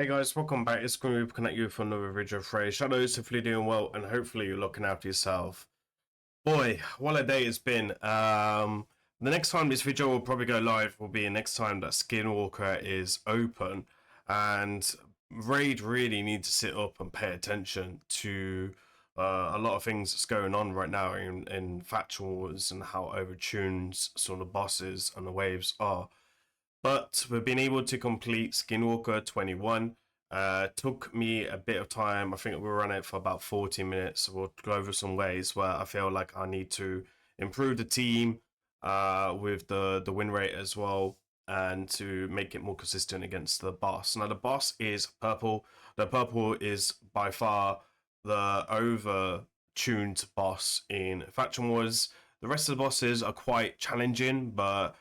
Hey guys, welcome back. It's Grimreaper connect you for another video of Raidshadowlegends. Hopefully you're doing well and hopefully you're looking after yourself. Boy, what a day it's been. The next time this video will probably go live will be the next time that Skinwalker is open, and Raid really need to sit up and pay attention to a lot of things that's going on right now in Factual Wars and how overtuned some of the bosses and the waves are. But we've been able to complete Skinwalker 21. Took me a bit of time. I think we ran it for about 40 minutes. We'll go over some ways where I feel like I need to improve the team with the win rate as well, and to make it more consistent against the boss. Now the boss is purple. The purple is by far the over tuned boss in Faction Wars. The rest of the bosses are quite challenging, but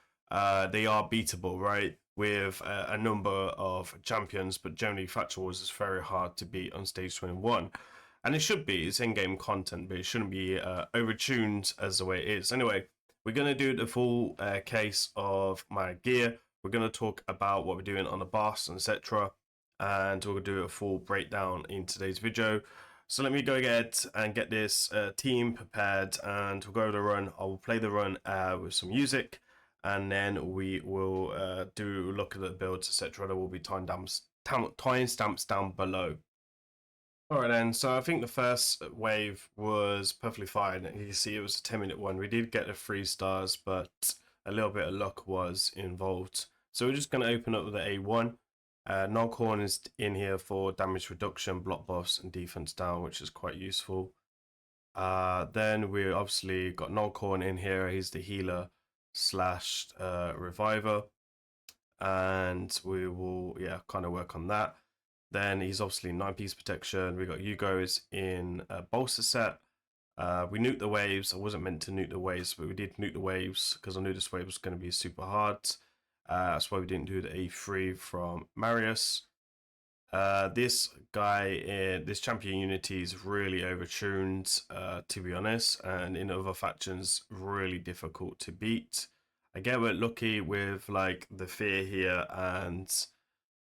they are beatable, right? With a number of champions, but generally Faction Wars is very hard to beat on stage 21. And it should be, it's in-game content, but it shouldn't be overtuned as the way it is. Anyway, we're going to do the full case of my gear. We're going to talk about what we're doing on the boss, etc. And we'll do a full breakdown in today's video. So let me go ahead and get this team prepared, and we'll go over the run. I will play the run with some music, and then we will do look at the builds, etc. There will be timestamps down below. Alright then, so I think the first wave was perfectly fine. You can see it was a 10-minute one. We did get the 3 stars, but a little bit of luck was involved. So we're just going to open up with the A1. Hakkorhn is in here for damage reduction, block buffs, and defense down, which is quite useful. Then we obviously got Hakkorhn in here. He's the healer slash reviver, and we will kind of work on that. Then he's obviously 9-piece protection. We got Hugo's in a bolster set. We nuked the waves. I wasn't meant to nuke the waves, but we did nuke the waves because I knew this wave was going to be super hard. That's why we didn't do the A3 from Marius. This guy, this champion unity is really overtuned, to be honest, and in other factions, really difficult to beat. I get a bit lucky with like the fear here, and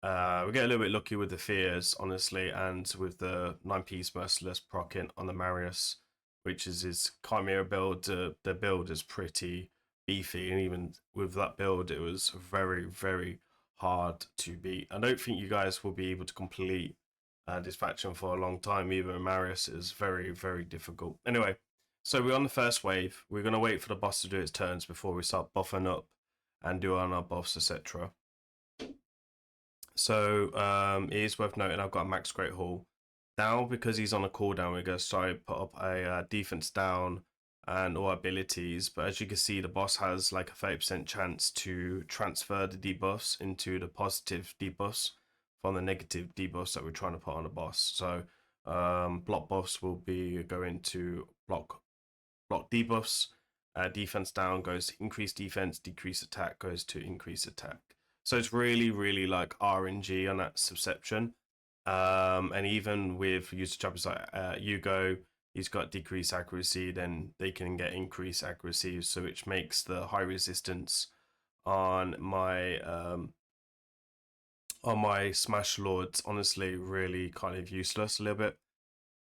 we get a little bit lucky with the fears, honestly, and with the 9-piece merciless proccing on the Marius, which is his Chimera build. The build is pretty beefy, and even with that build, it was very, very hard to beat. I don't think you guys will be able to complete this faction for a long time. Even Marius is very, very difficult. Anyway, so we're on the first wave. We're going to wait for the boss to do its turns before we start buffing up and do on our buffs, etc. So it is worth noting I've got a max Great Hall. Now, because he's on a cooldown, we're going to start put up a defense down and all abilities. But as you can see, the boss has like a 30% chance to transfer the debuffs into the positive debuffs from the negative debuffs that we're trying to put on the boss. So block buffs will be going to block debuffs. Defense down goes to increase defense, decrease attack goes to increase attack. So it's really, really like RNG on that subception. And even with usage champions like Hugo, he's got decreased accuracy, then they can get increased accuracy, so which makes the high resistance on my Smash Lords honestly really kind of useless a little bit.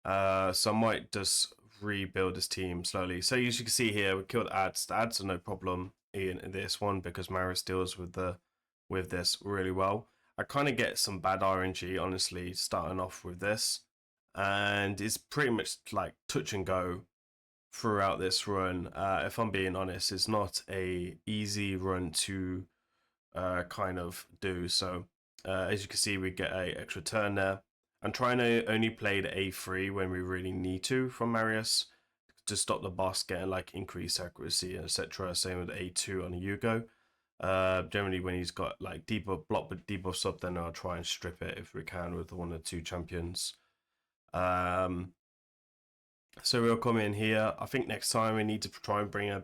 So I might just rebuild this team slowly. So as you can see here, we killed ads. The ads are no problem in this one because Marius deals with this really well. I kind of get some bad RNG, honestly, starting off with this. And it's pretty much like touch and go throughout this run. If I'm being honest, it's not a easy run to kind of do. So as you can see, we get a extra turn there. I'm trying to only play the A3 when we really need to from Marius to stop the boss getting like increased accuracy, etc. Same with A2 on Hugo. Generally when he's got like block debuffs up, then I'll try and strip it if we can with one or two champions. So we'll come in here. I think next time we need to try and bring a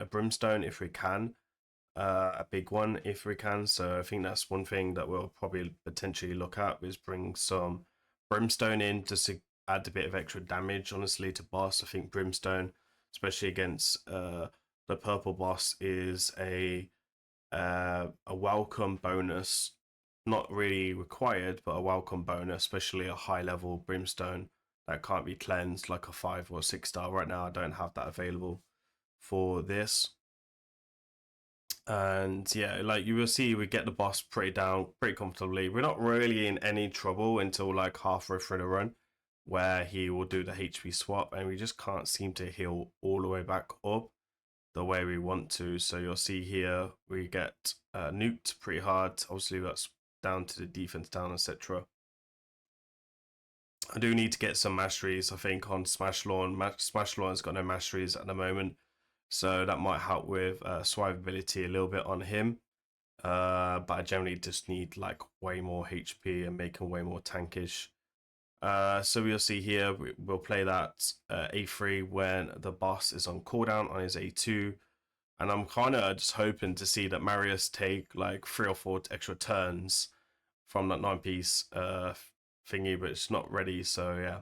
brimstone if we can, a big one if we can. So I think that's one thing that we'll probably potentially look at, is bring some brimstone in just to add a bit of extra damage, honestly, to boss. I think brimstone, especially against the purple boss, is a welcome bonus not really required, but a welcome bonus, especially a high level brimstone that can't be cleansed like a 5 or 6 star. Right now I don't have that available for this. And yeah, like you will see, we get the boss pretty down pretty comfortably. We're not really in any trouble until like halfway through the run, where he will do the HP swap, and we just can't seem to heal all the way back up the way we want to. So you'll see here we get nuked pretty hard. Obviously that's down to the defense down, etc. I do need to get some masteries, I think, on Smash Lawn. Smash Lawn's got no masteries at the moment, so that might help with survivability a little bit on him. But I generally just need like way more HP and make him way more tankish. So we'll see here, we'll play that A3 when the boss is on cooldown on his A2. And I'm kind of just hoping to see that Marius take like 3 or 4 extra turns from that 9-piece thingy, but it's not ready, so yeah.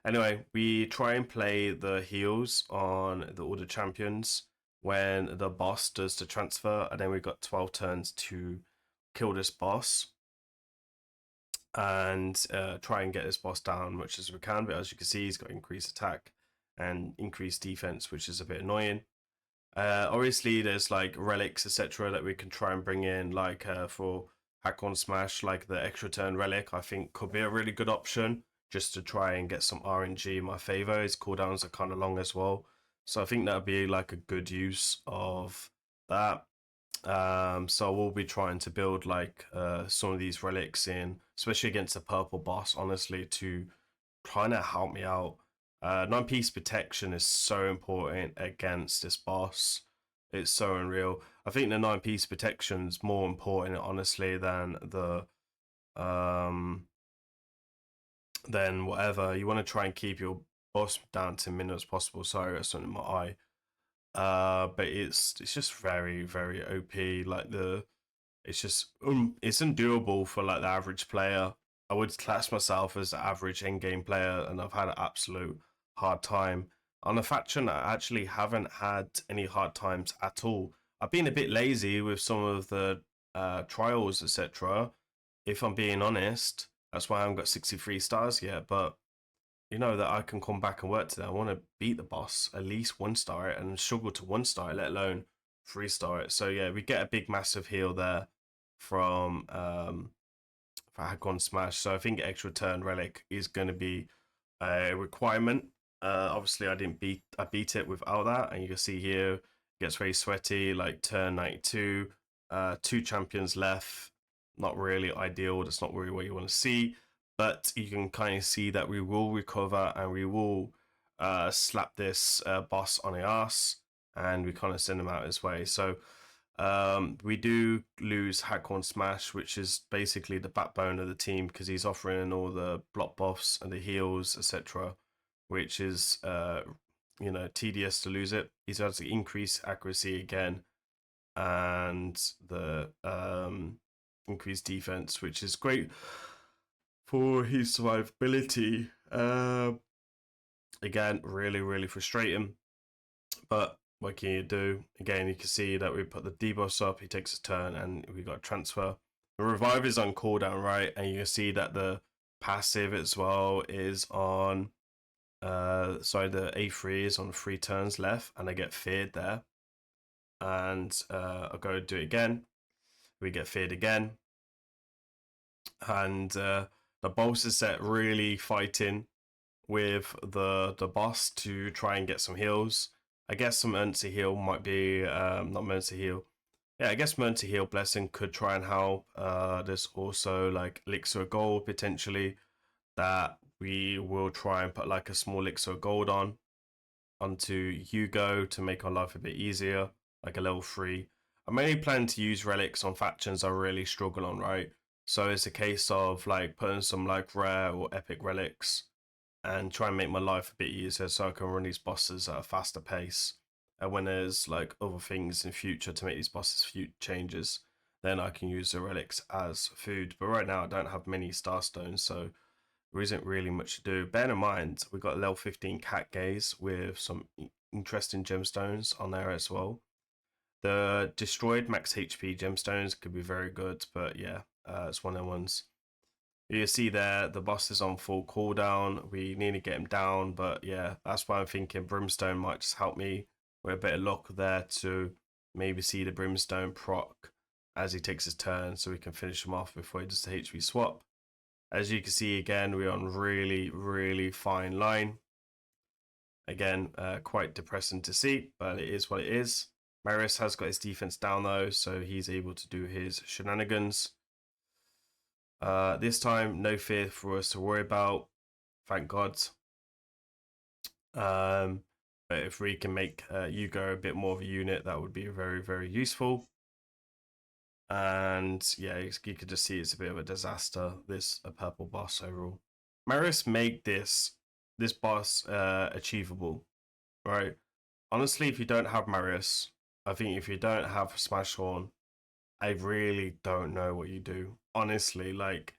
Anyway, we try and play the heals on the Order Champions when the boss does the transfer, and then we've got 12 turns to kill this boss and try and get this boss down as much as we can. But as you can see, he's got increased attack and increased defense, which is a bit annoying. Obviously, there's like relics, etc., that we can try and bring in, like for Hakkorhn Smash, like the extra turn relic, I think could be a really good option just to try and get some RNG in my favor. His cooldowns are kind of long as well, so I think that would be like a good use of that. So we'll be trying to build like some of these relics in, especially against the purple boss, honestly, to trying to help me out. 9-piece protection is so important against this boss. It's so unreal. I think the 9-piece protection is more important, honestly, than the then whatever. You want to try and keep your boss down to minimum as possible. Sorry, that's something in my eye. But it's just very, very OP. Like it's just it's undoable for like the average player. I would class myself as the average in-game player, and I've had an absolute hard time. On a faction, I actually haven't had any hard times at all. I've been a bit lazy with some of the trials, etc. If I'm being honest, that's why I haven't got 63 stars yet. But you know that I can come back and work today. I want to beat the boss, at least 1-star it, and struggle to 1-star it, let alone 3-star it. So yeah, we get a big massive heal there from for Hakkorhn Smash. So I think extra turn relic is going to be a requirement. Obviously I beat it without that, and you can see here it gets very sweaty, like turn 92, 2 champions left. Not really ideal. That's not really what you want to see, but you can kind of see that we will recover and we will slap this boss on the ass, and we kind of send him out his way. So we do lose Hakkorhn Smash, which is basically the backbone of the team, because he's offering all the block buffs and the heals, etc., which is you know, tedious to lose it. He's able to increase accuracy again, and the increased defense, which is great for his survivability. Again, really, really frustrating, but what can you do? Again, you can see that we put the debuffs up, he takes his turn, and we got a transfer. The revive is on cooldown, right? And you can see that the passive as well is on sorry, the A3 is on 3 turns left, and I get feared there. And I'll go do it again. We get feared again. And the boss is set really fighting with the boss to try and get some heals. I guess some emergency heal might be not emergency heal. Yeah, I guess emergency heal blessing could try and help. There's also like elixir of gold potentially that we will try and put like a small elixir of gold onto Hugo to make our life a bit easier, like a level 3. I'm mainly planning to use relics on factions I really struggle on, right? So it's a case of like putting some like rare or epic relics and try and make my life a bit easier so I can run these bosses at a faster pace. And when there's like other things in future to make these bosses changes, then I can use the relics as food. But right now I don't have many star stones, so there isn't really much to do. Bear in mind, we've got level 15 cat gaze with some interesting gemstones on there as well. The destroyed max HP gemstones could be very good, but yeah, it's one of the ones. You see there, the boss is on full cooldown. We need to get him down, but yeah, that's why I'm thinking Brimstone might just help me with a bit of luck there to maybe see the Brimstone proc as he takes his turn, so we can finish him off before he does the HP swap. As you can see again, we're on really fine line. Again, quite depressing to see, but it is what it is. Marius has got his defense down though, so he's able to do his shenanigans. This time, no fear for us to worry about, thank God. But if we can make Hugo a bit more of a unit, that would be very useful. And yeah, you could just see it's a bit of a disaster, this purple boss overall. Marius made this boss achievable, right? Honestly, if you don't have Marius, I think if you don't have Smashhorn, I really don't know what you do. Honestly, like,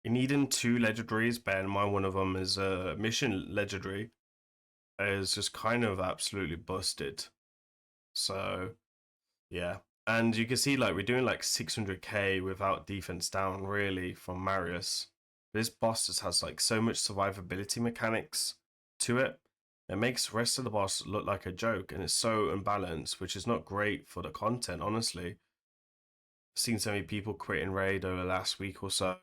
you need in 2 legendaries, bear in mind one of them is a mission legendary, is just kind of absolutely busted. So, yeah. And you can see, like, we're doing like 600k without defense down, really, from Marius. This boss just has, like, so much survivability mechanics to it. It makes the rest of the boss look like a joke, and it's so unbalanced, which is not great for the content, honestly. I've seen so many people quitting Raid over the last week or so.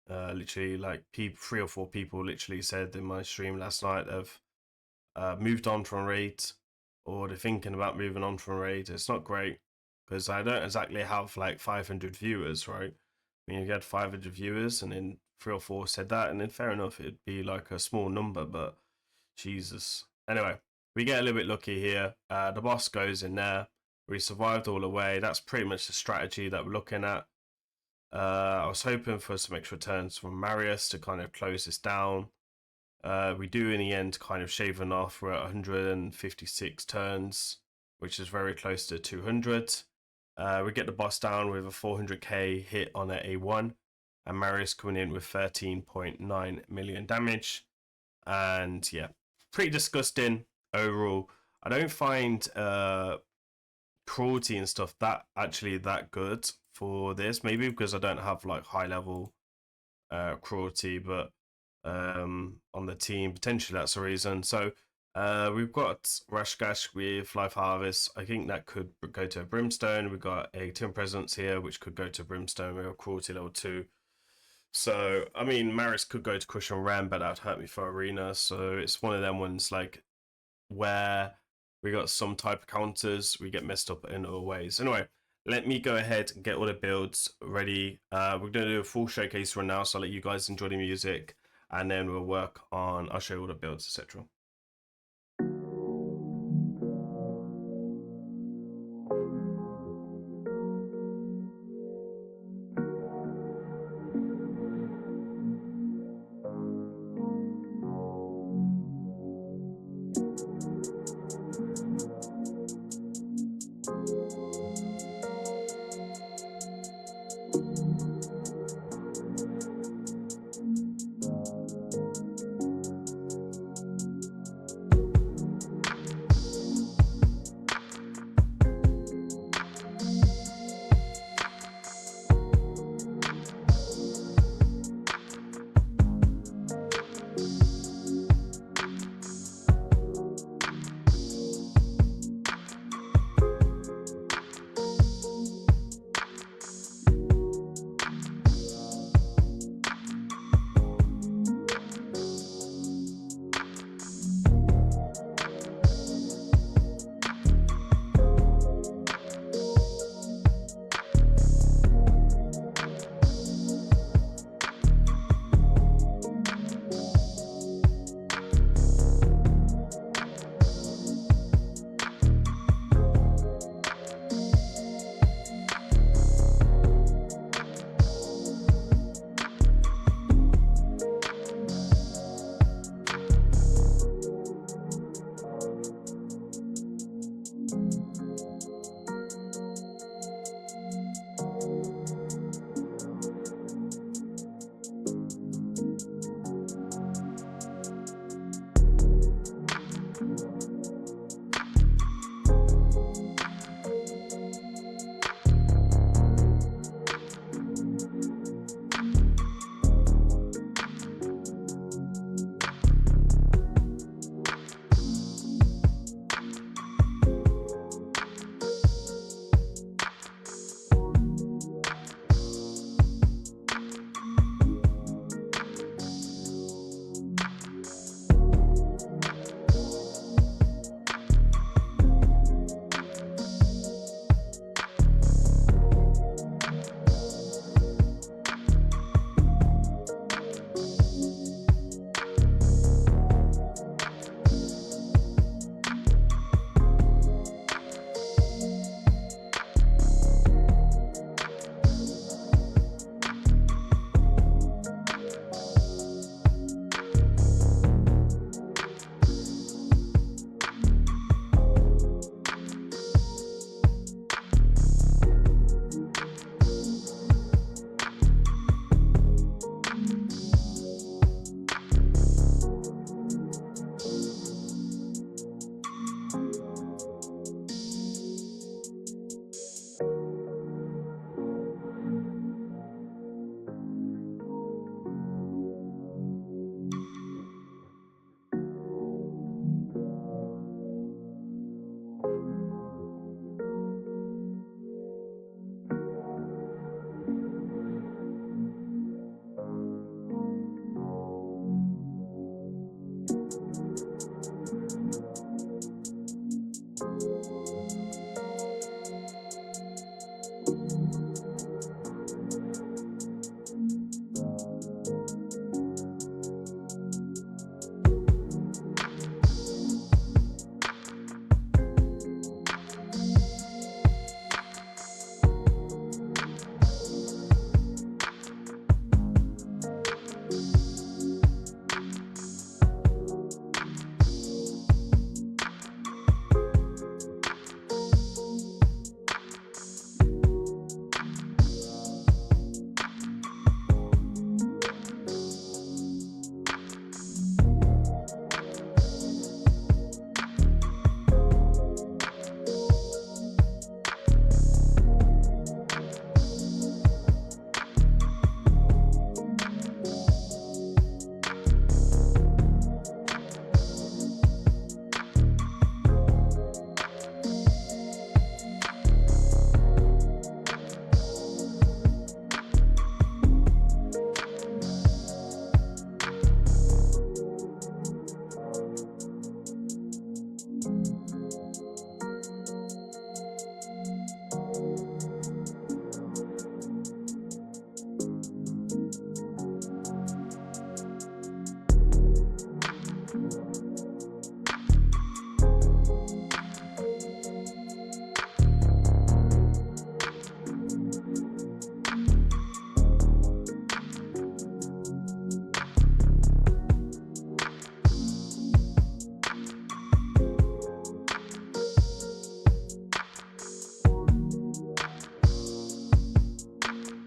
Literally, like, 3 or 4 people literally said in my stream last night they've moved on from Raid, or they're thinking about moving on from Raid. It's not great, because I don't exactly have like 500 viewers, right? I mean, if you had 500 viewers and then 3 or 4 said that, and then fair enough, it'd be like a small number, but Jesus. Anyway, we get a little bit lucky here. The boss goes in there. We survived all the way. That's pretty much the strategy that we're looking at. I was hoping for some extra turns from Marius to kind of close this down. We do in the end kind of shaving off. We're at 156 turns, which is very close to 200. We get the boss down with a 400k hit on an A1, and Marius coming in with 13.9 million damage. And yeah, pretty disgusting overall. I don't find cruelty and stuff that good for this. Maybe because I don't have like high level cruelty, but on the team, potentially that's the reason. So we've got ragash with life harvest. I think that could go to a brimstone. We've got a tin presence here, which could go to brimstone. We have cruelty level 2. So I mean, Marius could go to cushion ram, but that'd hurt me for arena. So it's one of them ones like where we got some type of counters, we get messed up in other ways. Anyway, let me go ahead and get all the builds ready. We're going to do a full showcase run now, so I'll let you guys enjoy the music, and then we'll work on, I'll show you all the builds, etc.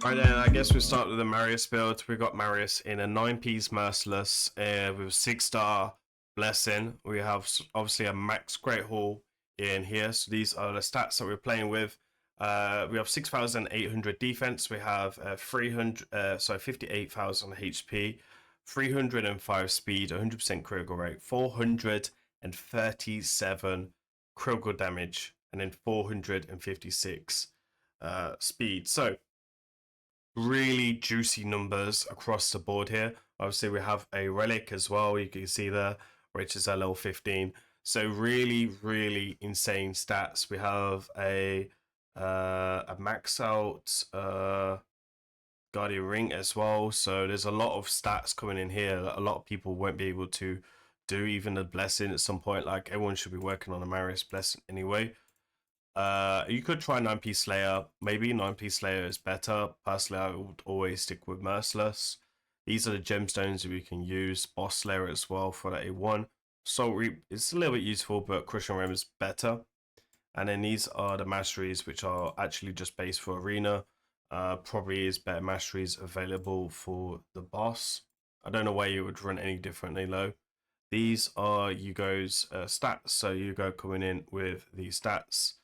Right then, I guess we start with the Marius build. We got Marius in a 9-piece Merciless with 6-star Blessing. We have obviously a Max Great Hall in here. So these are the stats that we're playing with. We have 6,800 defense. We have 58,000 HP, 305 speed, 100% critical rate, 437 critical damage, and then 456 speed. So really juicy numbers across the board here. Obviously, we have a relic as well. You can see there, which is a level 15. So really insane stats. We have a max out Guardian Ring as well. So there's a lot of stats coming in here that a lot of people won't be able to do. Even the Blessing at some point. Like everyone should be working on a Marius Blessing anyway. You could try 9-piece Slayer. Maybe 9-piece Slayer is better. Personally, I would always stick with Merciless. These are the gemstones that we can use. Boss Slayer as well for that A1. Soul Reap is a little bit useful, but Crushing Ram is better. And then these are the masteries, which are actually just based for Arena. Probably is better masteries available for the boss. I don't know why you would run any differently though. These are Yugo's stats. So Yugo coming in with these stats.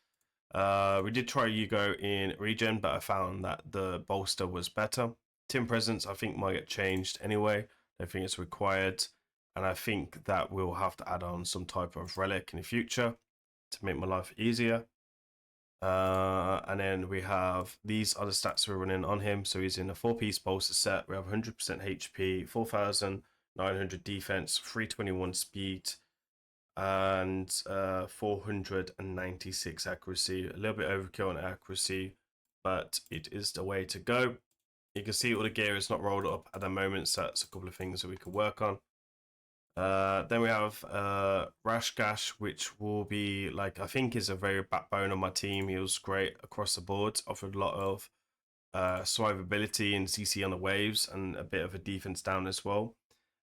We did try Yugo in regen, but I found that the bolster was better. Team presence, I think, might get changed anyway. I think it's required, and I think that we'll have to add on some type of relic in the future to make my life easier. And then we have these other stats we're running on him. So he's in a 4-piece bolster set. We have 100% HP, 4,900 defense, 321 speed, and 496 accuracy. A little bit overkill on accuracy, but it is the way to go. You can see all the gear is not rolled up at the moment, so that's a couple of things that we can work on. Then we have Ragash, which will be like, I think is a very backbone on my team. He was great across the board, offered a lot of survivability and CC on the waves, and a bit of a defense down as well.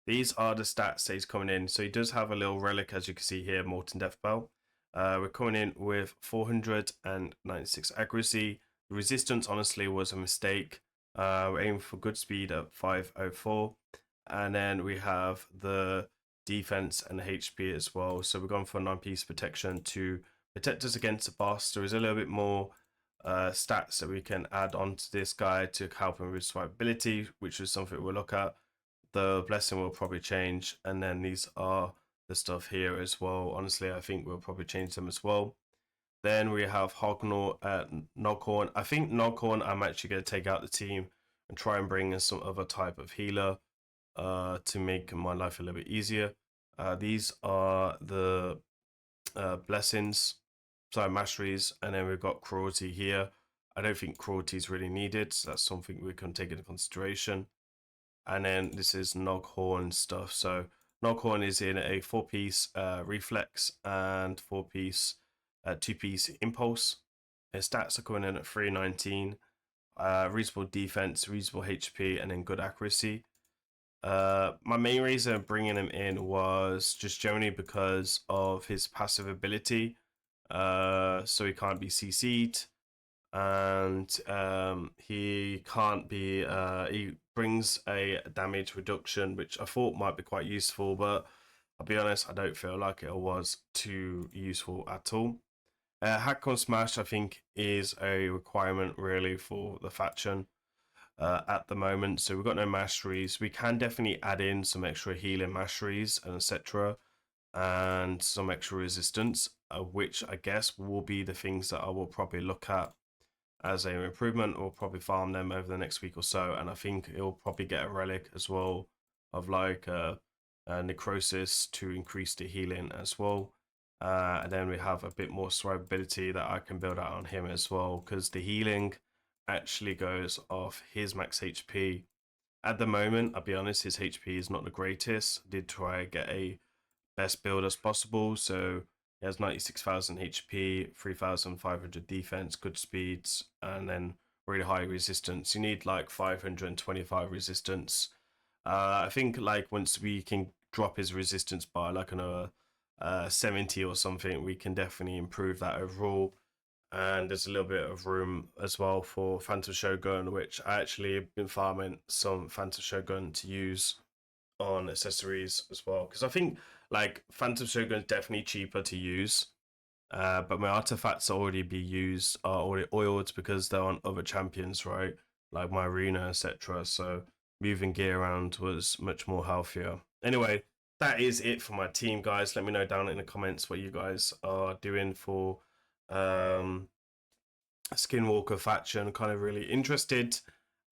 These are the stats that he's coming in. So he does have a little relic, as you can see here, Molten Death Bell. We're coming in with 496 accuracy. The resistance, honestly, was a mistake. We're aiming for good speed at 504. And then we have the defense and HP as well. So we're going for 9-piece protection to protect us against the boss. There is a little bit more stats that we can add on to this guy to help him with survivability, which is something we'll look at. The blessing will probably change, and then these are the stuff here as well. Honestly, I think we'll probably change them as well. Then we have Noghorn. I think Noghorn I'm actually going to take out the team and try and bring in some other type of healer to make my life a little bit easier. These are the blessings, sorry, masteries, and then we've got cruelty here. I don't think cruelty is really needed, so that's something we can take into consideration. And then this is Noghorn stuff. So Noghorn is in a 4-piece reflex and 4-piece 2-piece impulse. His stats are coming in at 319, reasonable defense, reasonable HP, and then good accuracy. My main reason of bringing him in was just generally because of his passive ability. So he can't be CC'd, and he can't be he brings a damage reduction, which I thought might be quite useful, but I'll be honest, I don't feel like it was too useful at all. Hakkorhn Smash, I think, is a requirement really for the faction at the moment. So we've got no masteries. We can definitely add in some extra healing masteries and etc. and some extra resistance, which I guess will be the things that I will probably look at as an improvement, or probably farm them over the next week or so. And I think it'll probably get a relic as well of like necrosis to increase the healing as well. And then we have a bit more survivability that I can build out on him as well, because the healing actually goes off his max HP. At the moment, I'll be honest, his HP is not the greatest. I did try to get a best build as possible, so he has 96,000 HP, 3,500 defense, good speeds, and then really high resistance. You need like 525 resistance. I think like once we can drop his resistance by like another 70 or something, we can definitely improve that overall. and there's a little bit of room as well for Phantom Shogun, which I actually have been farming some Phantom Shogun to use on accessories as well, because I think like Phantom Shogun is definitely cheaper to use, but my artifacts already be used are already oiled because they're on other champions, right? Like my arena, etc. So moving gear around was much more healthier. Anyway, that is it for my team, guys. Let me know down in the comments what you guys are doing for Skinwalker faction. Kind of really interested,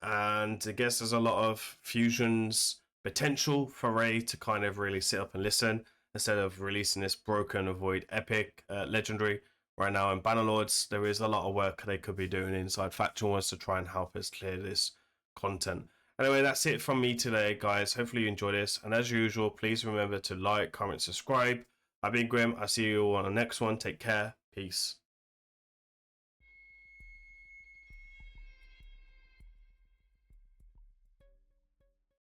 and I guess there's a lot of fusions potential for Ray to kind of really sit up and listen instead of releasing this broken avoid epic legendary right now in Bannerlords. There is a lot of work they could be doing inside faction wars to try and help us clear this content. Anyway, that's it from me today, guys. Hopefully you enjoyed this, and as usual, please remember to like, comment, subscribe. I've been Grim. I'll see you all on the next one. Take care. Peace.